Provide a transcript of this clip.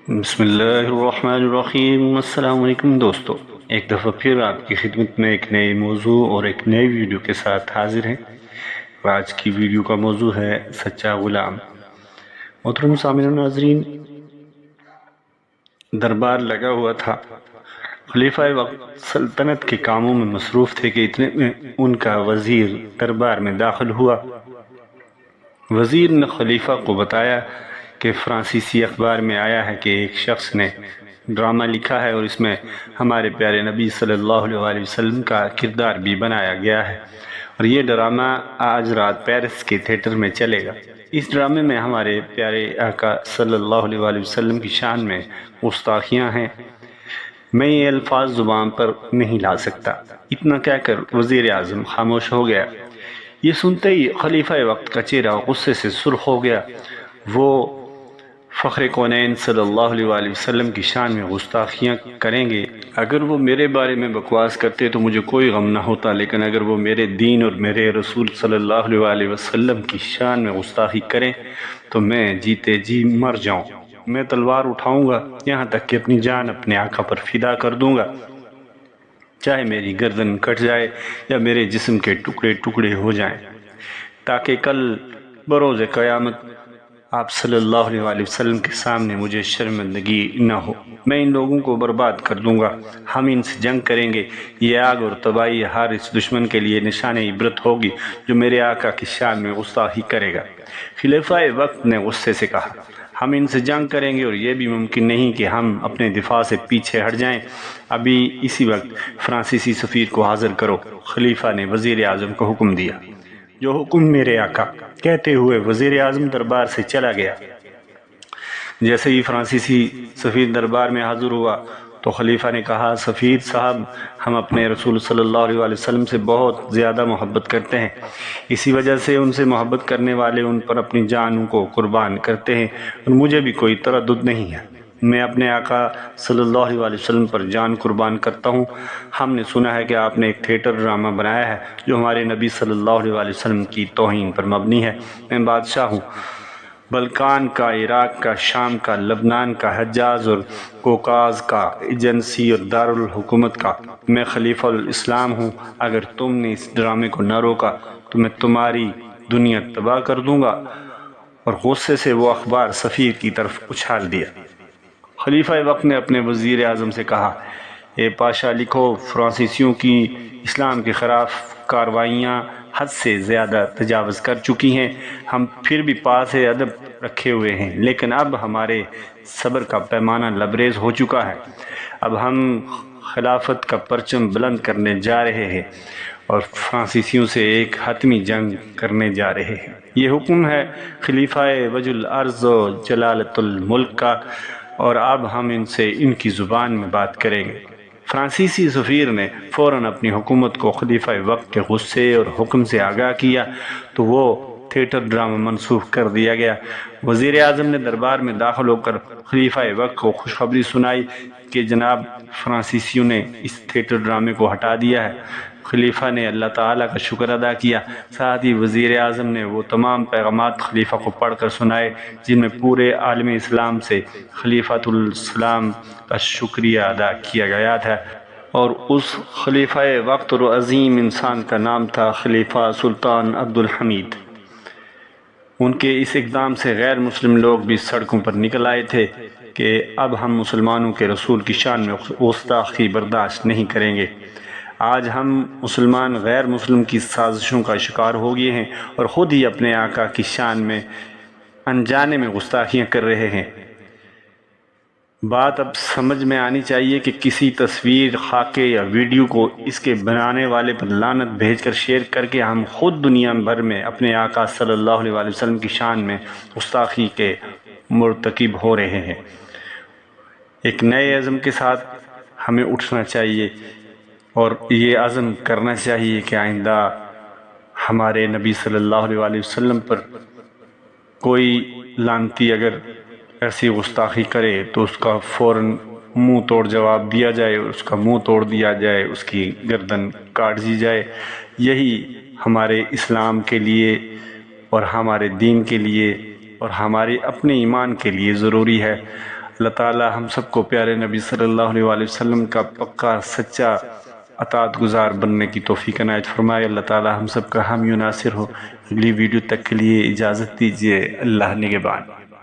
بسم اللہ الرحمن الرحیم۔ السلام علیکم دوستو، ایک دفعہ پھر آپ کی خدمت میں ایک نئے موضوع اور ایک نئی ویڈیو کے ساتھ حاضر ہیں۔ آج کی ویڈیو کا موضوع ہے سچا غلام۔ محترم سامعین و ناظرین، دربار لگا ہوا تھا۔ خلیفہ وقت سلطنت کے کاموں میں مصروف تھے کہ اتنے میں ان کا وزیر دربار میں داخل ہوا۔ وزیر نے خلیفہ کو بتایا کہ فرانسیسی اخبار میں آیا ہے کہ ایک شخص نے ڈرامہ لکھا ہے اور اس میں ہمارے پیارے نبی صلی اللہ علیہ وسلم کا کردار بھی بنایا گیا ہے، اور یہ ڈرامہ آج رات پیرس کے تھیٹر میں چلے گا۔ اس ڈرامے میں ہمارے پیارے آقا صلی اللہ علیہ وسلم کی شان میں گستاخیاں ہیں۔ میں یہ الفاظ زبان پر نہیں لا سکتا۔ اتنا کہہ کر وزیر اعظم خاموش ہو گیا۔ یہ سنتے ہی خلیفہ وقت کا چہرہ غصے سے سرخ ہو گیا۔ وہ فخر کونین صلی اللہ علیہ وسلم کی شان میں گستاخیاں کریں گے؟ اگر وہ میرے بارے میں بکواس کرتے تو مجھے کوئی غم نہ ہوتا، لیکن اگر وہ میرے دین اور میرے رسول صلی اللہ علیہ وسلم کی شان میں گستاخی کریں تو میں جیتے جی مر جاؤں۔ میں تلوار اٹھاؤں گا، یہاں تک کہ اپنی جان اپنے آقا پر فدا کر دوں گا، چاہے میری گردن کٹ جائے یا میرے جسم کے ٹکڑے ٹکڑے ہو جائیں، تاکہ کل بروز قیامت آپ صلی اللہ علیہ وسلم کے سامنے مجھے شرمندگی نہ ہو۔ میں ان لوگوں کو برباد کر دوں گا، ہم ان سے جنگ کریں گے۔ یہ آگ اور تباہی ہر اس دشمن کے لیے نشان عبرت ہوگی جو میرے آقا کی شان میں گستاخی کرے گا۔ خلیفہ وقت نے غصے سے کہا، ہم ان سے جنگ کریں گے اور یہ بھی ممکن نہیں کہ ہم اپنے دفاع سے پیچھے ہٹ جائیں۔ ابھی اسی وقت فرانسیسی سفیر کو حاضر کرو۔ خلیفہ نے وزیر اعظم کو حکم دیا۔ جو حکم میرے آقا، کہتے ہوئے وزیر اعظم دربار سے چلا گیا۔ جیسے ہی فرانسیسی سفیر دربار میں حاضر ہوا تو خلیفہ نے کہا، سفیر صاحب، ہم اپنے رسول صلی اللہ علیہ وسلم سے بہت زیادہ محبت کرتے ہیں، اسی وجہ سے ان سے محبت کرنے والے ان پر اپنی جانوں کو قربان کرتے ہیں، اور مجھے بھی کوئی تردد نہیں ہے۔ میں اپنے آقا صلی اللہ علیہ وسلم پر جان قربان کرتا ہوں۔ ہم نے سنا ہے کہ آپ نے ایک تھیٹر ڈرامہ بنایا ہے جو ہمارے نبی صلی اللہ علیہ وسلم کی توہین پر مبنی ہے۔ میں بادشاہ ہوں، بلقان کا، عراق کا، شام کا، لبنان کا، حجاز اور کوکاز کا، ایجنسی اور دارالحکومت کا۔ میں خلیفہ الاسلام ہوں۔ اگر تم نے اس ڈرامے کو نہ روکا تو میں تمہاری دنیا تباہ کر دوں گا۔ اور غصے سے وہ اخبار سفیر کی طرف اچھال دیا۔ خلیفہ وقت نے اپنے وزیر اعظم سے کہا، اے پاشا، لکھو، فرانسیسیوں کی اسلام کے خلاف کارروائیاں حد سے زیادہ تجاوز کر چکی ہیں۔ ہم پھر بھی پاس ادب رکھے ہوئے ہیں، لیکن اب ہمارے صبر کا پیمانہ لبریز ہو چکا ہے۔ اب ہم خلافت کا پرچم بلند کرنے جا رہے ہیں اور فرانسیسیوں سے ایک حتمی جنگ کرنے جا رہے ہیں۔ یہ حکم ہے خلیفہ وجہ الارض و جلالت الملک کا، اور اب ہم ان سے ان کی زبان میں بات کریں گے۔ فرانسیسی سفیر نے فوراً اپنی حکومت کو خلیفہ وقت کے غصے اور حکم سے آگاہ کیا تو وہ تھیٹر ڈرامہ منسوخ کر دیا گیا۔ وزیر اعظم نے دربار میں داخل ہو کر خلیفہ وقت کو خوشخبری سنائی کہ جناب، فرانسیسیوں نے اس تھیٹر ڈرامے کو ہٹا دیا ہے۔ خلیفہ نے اللہ تعالیٰ کا شکر ادا کیا، ساتھ ہی وزیر اعظم نے وہ تمام پیغامات خلیفہ کو پڑھ کر سنائے جن میں پورے عالم اسلام سے خلیفۃ الاسلام کا شکریہ ادا کیا گیا تھا، اور اس خلیفہ وقت اور عظیم انسان کا نام تھا خلیفہ سلطان عبدالحمید۔ ان کے اس اقدام سے غیر مسلم لوگ بھی سڑکوں پر نکل آئے تھے کہ اب ہم مسلمانوں کے رسول کی شان میں گستاخی برداشت نہیں کریں گے۔ آج ہم مسلمان غیر مسلم کی سازشوں کا شکار ہو گئے ہیں اور خود ہی اپنے آقا کی شان میں انجانے میں گستاخیاں کر رہے ہیں۔ بات اب سمجھ میں آنی چاہیے کہ کسی تصویر، خاکے یا ویڈیو کو اس کے بنانے والے پر لعنت بھیج کر شیئر کر کے ہم خود دنیا بھر میں اپنے آقا صلی اللہ علیہ وسلم کی شان میں گستاخی کے مرتکب ہو رہے ہیں۔ ایک نئے عزم کے ساتھ ہمیں اٹھنا چاہیے اور یہ عزم کرنا چاہیے کہ آئندہ ہمارے نبی صلی اللہ علیہ وسلم پر کوئی لعنتی اگر ایسی گستاخی کرے تو اس کا فوراً منہ توڑ جواب دیا جائے، اس کا منہ توڑ دیا جائے، اس کی گردن کاٹ دی جائے۔ یہی ہمارے اسلام کے لیے اور ہمارے دین کے لیے اور ہمارے اپنے ایمان کے لیے ضروری ہے۔ اللہ تعالی ہم سب کو پیارے نبی صلی اللہ علیہ وآلہ وسلم کا پکا سچا اطاعت گزار بننے کی توفیق عنایت فرمائے۔ اللہ تعالی ہم سب کا حامی و ناصر ہو۔ اگلی ویڈیو تک کے لیے اجازت دیجیے، اللہ نگہبان۔